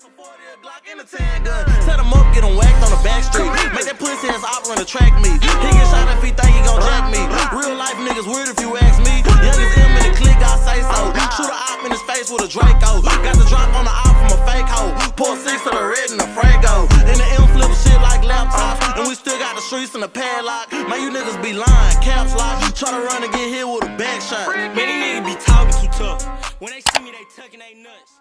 Glock and a 10 gun. Set him up, get him whacked on the back street. Make that pussy ass opera to track me. He get shot if he think he gon' jack me. Real life niggas weird if you ask me. Youngest M in the clique, I say so. Shoot a op in his face with a Draco. Got the drop on the op from a fake hoe. Pour 6 to the red and the Frago. And the M flip shit like laptops. And we still got the streets in the padlock. Man, you niggas be lying, caps lock. Try to run and get hit with a back shot. Man, these niggas be talking too tough. When they see me, they tucking they nuts.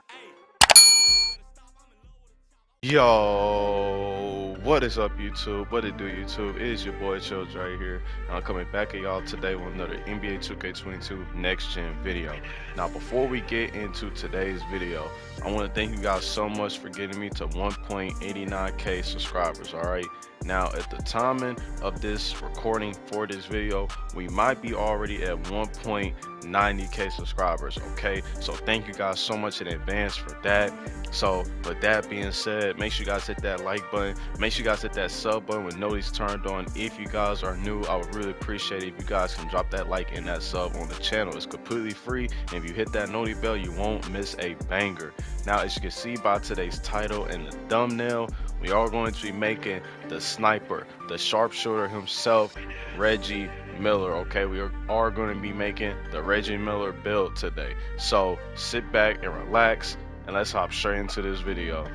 Yo, what is up YouTube? What it do YouTube? It is your boy ChillDree right here. And I'm coming back at y'all today with another NBA 2K22 next gen video. Now before we get into today's video, I want to thank you guys so much for getting me to 1.89k subscribers. Alright, now at the timing of this recording for this video, we might be already at 1.90k subscribers. Okay, so thank you guys so much in advance for that. So with that being said, make sure you guys hit that like button, make sure you guys hit that sub button with notifications turned on. If you guys are new, I would really appreciate it if you guys can drop that like and that sub on the channel. It's completely free, and if you hit that notify bell, you won't miss a banger. Now as you can see by today's title and the thumbnail, we are going to be making the sniper, the sharpshooter himself, Reggie Miller. Okay, we are going to be making the Reggie Miller build today. So sit back and relax, and let's hop straight into this video.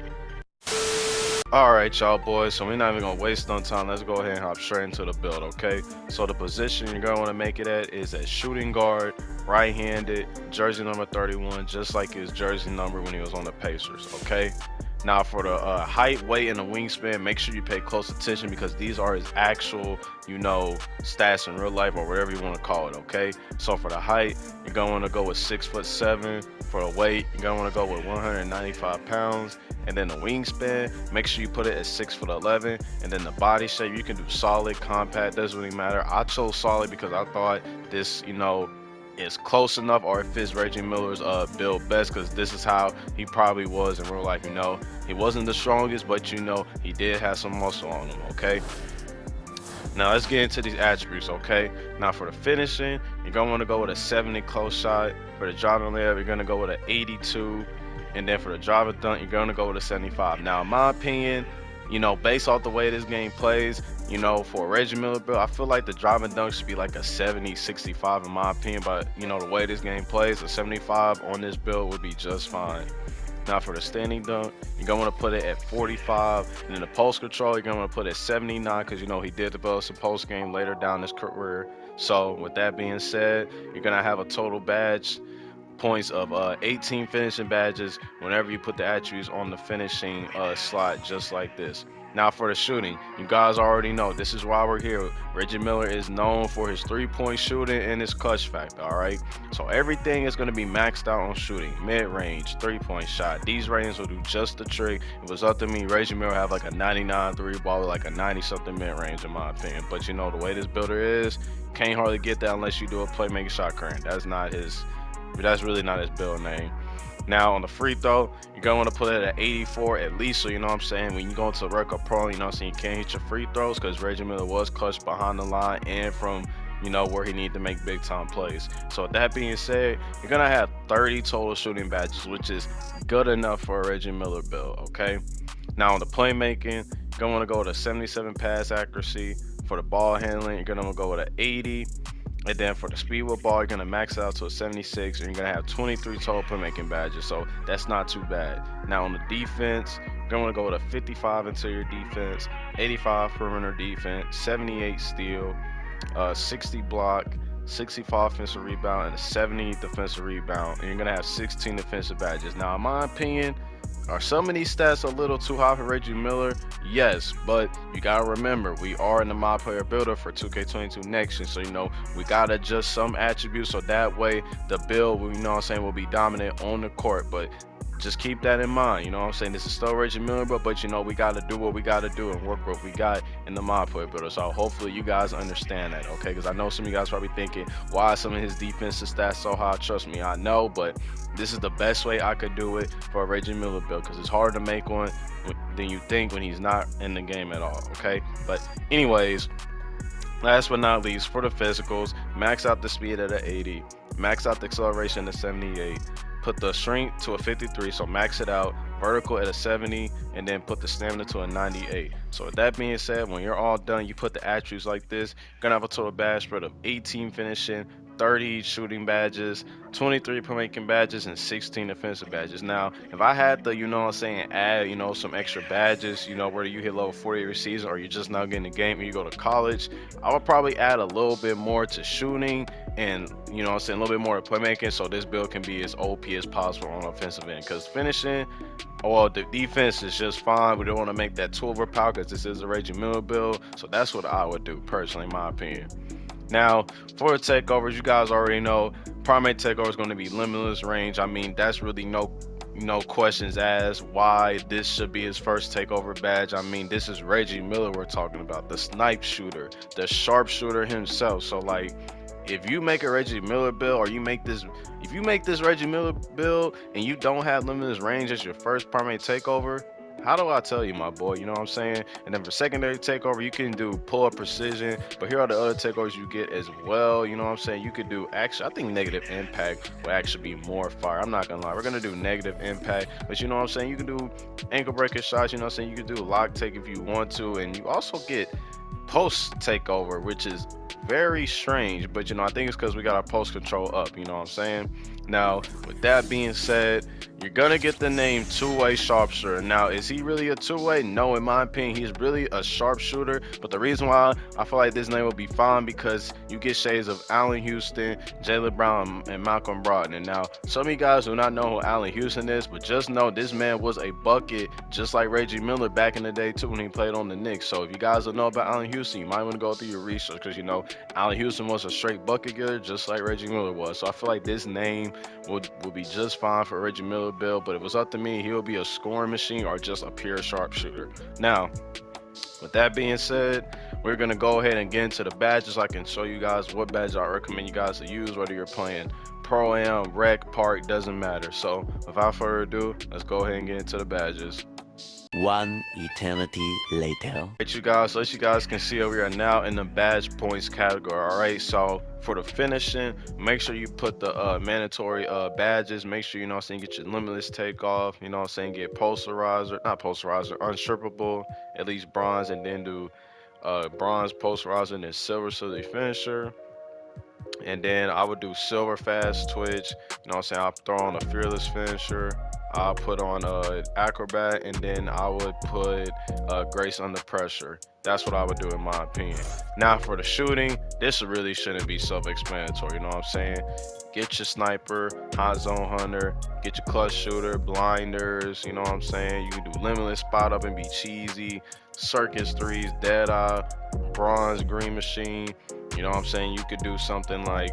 Alright y'all boys, so we're not even gonna waste no time. Let's go ahead and hop straight into the build. Okay, so the position you're gonna want to make it at is at shooting guard, right-handed, jersey number 31, just like his jersey number when he was on the Pacers. Okay, now for the height, weight, and the wingspan, make sure you pay close attention because these are his actual, you know, stats in real life or whatever you want to call it. Okay, so for the height, you're gonna want to go with 6'7". For the weight, you're gonna want to go with 195 pounds. And then the wingspan, make sure you put it at 6'11". And then the body shape, you can do solid, compact, doesn't really matter. I chose solid because I thought this, you know, is close enough, or it fits Reggie Miller's build best, because this is how he probably was in real life. You know, he wasn't the strongest, but you know, he did have some muscle on him. Okay, now let's get into these attributes. Okay, now for the finishing, you're gonna want to go with a 70 close shot. For the driving layup, you're gonna go with an 82. And then for the driving dunk, you're gonna go with a 75. Now in my opinion, you know, based off the way this game plays, you know, for a Reggie Miller build, I feel like the driving dunk should be like a 70, 65 in my opinion. But you know, the way this game plays, a 75 on this build would be just fine. Now for the standing dunk, you're gonna want to put it at 45, and then the post control, you're gonna want to put it at 79, because you know he did develop some post game later down his career. So with that being said, you're gonna have a total badge points of 18 finishing badges whenever you put the attributes on the finishing slot, just like this. Now for the shooting, you guys already know this is why we're here. Reggie Miller is known for his 3-point shooting and his clutch factor. All right, so everything is going to be maxed out on shooting, mid-range, 3-point shot. These ratings will do just the trick. If it was up to me, Reggie Miller have like a 99 3-ball, like a 90-something mid-range in my opinion. But you know, the way this builder is, can't hardly get that unless you do a playmaking shot current. That's really not his build name. Now on the free throw, you're gonna want to put it at 84 at least, so you know what I'm saying, when you go into record pro, you know what I'm saying, you can't hit your free throws, because Reggie Miller was clutch behind the line and from, you know, where he needed to make big time plays. So with that being said, you're gonna have 30 total shooting badges, which is good enough for a Reggie Miller build. Okay, now on the playmaking, you're gonna want to go with a 77 pass accuracy. For the ball handling, you're gonna want to go with an 80. And then for the speed with ball, you're gonna max out to a 76, and you're gonna have 23 total playmaking badges, so that's not too bad. Now on the defense, you're gonna wanna go with a 55 interior defense, 85 perimeter defense, 78 steal, 60 block, 65 offensive rebound, and a 70 defensive rebound, and you're gonna have 16 defensive badges. Now in my opinion, are some of these stats a little too high for Reggie Miller? Yes, but you gotta remember, we are in the mod player builder for 2K22 next gen, so you know, we gotta adjust some attributes so that way the build, you know what I'm saying, will be dominant on the court. But just keep that in mind, you know what I'm saying, this is still Reggie Miller, but you know, we gotta do what we gotta do and work what we got in the mod player builder. So hopefully you guys understand that, okay, because I know some of you guys probably thinking, why are some of his defensive stats so high? Trust me, I know, but this is the best way I could do it for a Reggie Miller build, because it's harder to make one than you think when he's not in the game at all. Okay, but anyways, last but not least, for the physicals, max out the speed at an 80, max out the acceleration to 78, put the strength to a 53, so max it out. vertical at a 70, and then put the stamina to a 98. So with that being said, when you're all done, you put the attributes like this. You're gonna have a total badge spread of 18 finishing, 30 shooting badges, 23 playmaking badges, and 16 defensive badges. Now, if I had to, you know what I'm saying, add, you know, some extra badges, you know, whether you hit level 40 every season or you're just now getting the game and you go to college, I would probably add a little bit more to shooting and, you know what I'm saying, a little bit more to playmaking so this build can be as OP as possible on the offensive end. Because finishing, well, the defense is just fine. We don't want to make that too overpowered because this is a Reggie Miller build. So that's what I would do, personally, in my opinion. Now, for the takeovers, you guys already know primary takeover is going to be limitless range. I mean, that's really no questions asked why this should be his first takeover badge. I mean, this is Reggie Miller we're talking about, the snipe shooter, the sharpshooter himself. So like, if you make a Reggie Miller build, or if you make this Reggie Miller build and you don't have limitless range as your first primary takeover, how do I tell you, my boy? You know what I'm saying? And then for secondary takeover, you can do pull-up precision, but here are the other takeovers you get as well. You know what I'm saying? You could do, actually, I think negative impact will actually be more fire. I'm not gonna lie, we're gonna do negative impact, but you know what I'm saying? You can do ankle breaker shots. You know what I'm saying? You can do lock take if you want to, and you also get post takeover, which is very strange, but you know, I think it's because we got our post control up. You know what I'm saying? Now, with that being said, you're gonna get the name two-way sharpshooter. Now, is he really a two-way? No, in my opinion, he's really a sharpshooter. But the reason why I feel like this name will be fine, because you get shades of Allen Houston, Jaylen Brown, and Malcolm Brogdon. Now, some of you guys do not know who Allen Houston is, but just know this man was a bucket, just like Reggie Miller back in the day too when he played on the Knicks. So if you guys don't know about Allen Houston, you might want to go through your research, because you know Allen Houston was a straight bucket getter, just like Reggie Miller was. So I feel like this name would be just fine for Reggie Miller build, but if it's up to me, he'll be a scoring machine or just a pure sharpshooter. Now, with that being said, we're gonna go ahead and get into the badges. I can show you guys what badges I recommend you guys to use, whether you're playing Pro-Am, Rec, Park, doesn't matter. So without further ado, let's go ahead and get into the badges. One eternity later. Alright, you guys, so as you guys can see, we are now in the badge points category. Alright, so for the finishing, make sure you put the mandatory badges. Make sure, you know what I'm saying, get your limitless takeoff, you know what I'm saying, get unstrippable, at least bronze, and then do bronze posterizer and then silver so the finisher. And then I would do silver fast twitch, you know what I'm saying, I'll throw on a fearless finisher. I'll put on acrobat, and then I would put grace under pressure. That's what I would do in my opinion. Now for the shooting, this really shouldn't be self-explanatory, you know what I'm saying? Get your sniper, hot zone hunter, get your clutch shooter, blinders, you know what I'm saying? You can do limitless spot up and be cheesy, circus threes, dead eye, bronze green machine, you know what I'm saying? You could do something like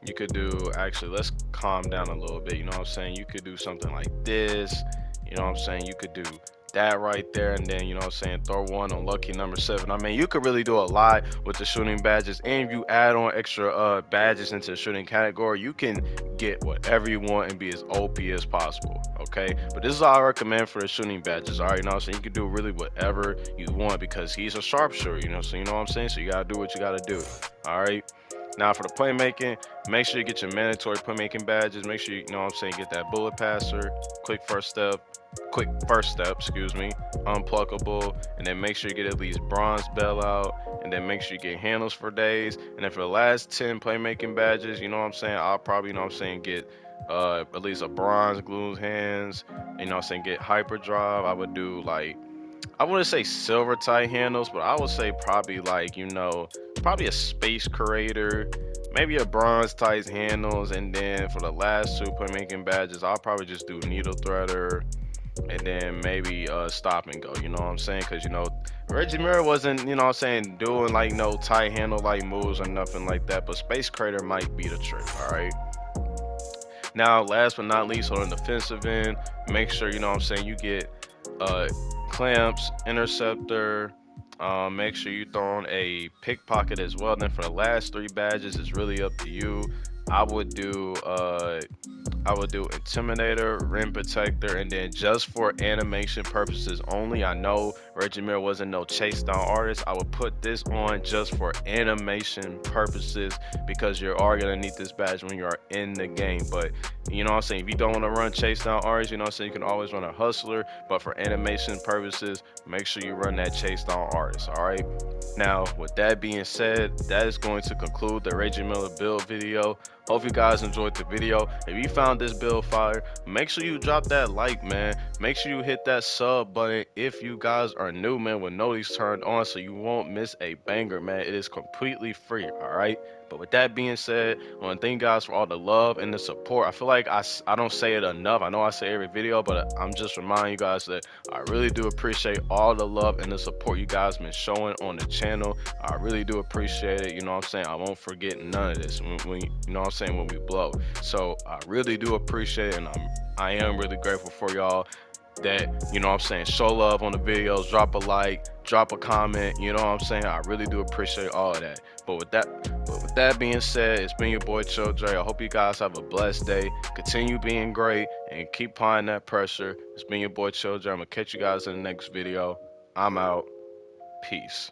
you could do, actually, let's calm down a little bit, you know what I'm saying? You could do something like this, you know what I'm saying? You could do that right there, and then, you know what I'm saying, throw one on lucky number 7. I mean, you could really do a lot with the shooting badges, and if you add on extra badges into the shooting category, you can get whatever you want and be as OP as possible, okay? But this is all I recommend for the shooting badges, all right? You know what I'm saying? You can do really whatever you want because he's a sharpshooter, you know, so you know what I'm saying? So you gotta do what you gotta do, all right? Now for the playmaking, make sure you get your mandatory playmaking badges. Make sure you know what I'm saying, get that bullet passer, quick first step, excuse me, unpluckable, and then make sure you get at least bronze bailout, and then make sure you get handles for days. And then for the last 10 playmaking badges, you know what I'm saying, I'll probably, you know what I'm saying, get at least a bronze glue hands, you know what I'm saying, get hyperdrive. I would do like, I wouldn't say silver tight handles, but I would say probably like, you know, probably a space creator, maybe a bronze tight handles. And then for the last 2 playmaking badges, I'll probably just do needle threader, and then maybe stop and go, you know what I'm saying? Because, you know, Reggie Miller wasn't, you know what I'm saying, doing like no tight handle like moves or nothing like that, but space creator might be the trick, all right? Now, last but not least, on the defensive end, make sure, you know what I'm saying, you get clamps, interceptor, make sure you throw on a pickpocket as well. Then for the last 3 badges, it's really up to you. I would do I would do Intimidator, Rim Protector, and then just for animation purposes only. I know Reggie wasn't no chase down artist. I would put this on just for animation purposes because you are gonna need this badge when you are in the game. But you know what I'm saying, if you don't want to run chase down artists, you know what I'm saying, you can always run a hustler, but for animation purposes, make sure you run that chase down artist. All right, now with that being said, that is going to conclude the Reggie Miller build video. Hope you guys enjoyed the video. If you found this build fire, make sure you drop that like, man. Make sure you hit that sub button if you guys are new, man, with notice turned on so you won't miss a banger, man. It is completely free, all right? But with that being said, I want to thank you guys for all the love and the support. I feel like I don't say it enough. I know I say every video, but I'm just reminding you guys that I really do appreciate all the love and the support you guys been showing on the channel. I really do appreciate it. You know what I'm saying? I won't forget none of this when you know what I'm saying, when we blow. So I really do appreciate it, and I am really grateful for y'all that, you know what I'm saying, show love on the videos, drop a like, drop a comment, you know what I'm saying. I really do appreciate all of that. But with that being said, it's been your boy ChillDree. I hope you guys have a blessed day, continue being great, and keep applying that pressure. It's been your boy ChillDree. I'm gonna catch you guys in the next video. I'm out. Peace.